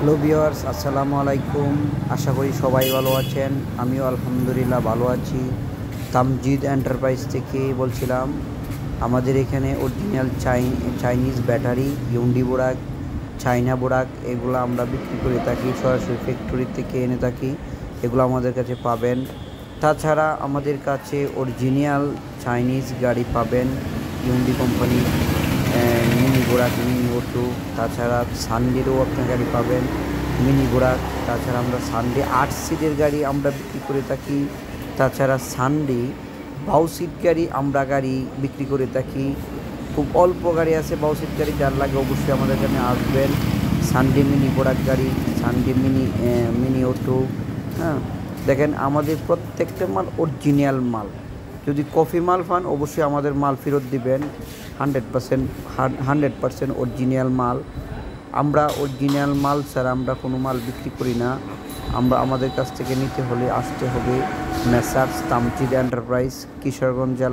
Hello viewers, আসসালামু আলাইকুম। আশা করি সবাই ভালো আছেন। আমিও আলহামদুলিল্লাহ ভালো আছি। তামজিদ এন্টারপ্রাইজ থেকে বলছিলাম। আমাদের এখানে অরিজিনাল চাইনিজ ব্যাটারি, ইউন্ডি বোরাক, চায়না বোরাক এগুলো আমরা বিক্রি করে থাকি, সরাসরি ফ্যাক্টরি থেকে এনে থাকি। এগুলো আমাদের কাছে পাবেন। তাছাড়া আমাদের কাছে অরিজিনাল চাইনিজ গাড়ি পাবেন, ইউন্ডি কোম্পানি, মিনি বোরাক, মিনি অটো। তাছাড়া সানডেরও আপনার গাড়ি পাবেন, মিনি বোরাক। তাছাড়া আমরা সানডে 8 সিটের গাড়ি আমরা বিক্রি করে থাকি। তাছাড়া সানডে 12 সিট গাড়ি বিক্রি করে থাকি। খুব অল্প গাড়ি আছে 12 সিট গাড়ি, যার লাগে অবশ্যই আমাদের এখানে আসবেন। সানডে মিনি বোরাক গাড়ি, সানডে মিনি অটো। হ্যাঁ, দেখেন আমাদের প্রত্যেকটা মাল অরিজিনাল মাল। যদি কফি মাল পান অবশ্যই আমাদের মাল ফেরত দিবেন। 100% অরিজিনাল মাল। আমরা অরিজিনাল মাল ছাড়া আমরা কোনো মাল বিক্রি করি না। আমাদের কাছ থেকে নিতে হলে আসতে হবে মেসার্স তামজিদ এন্টারপ্রাইজ, কিশোরগঞ্জ জেলা।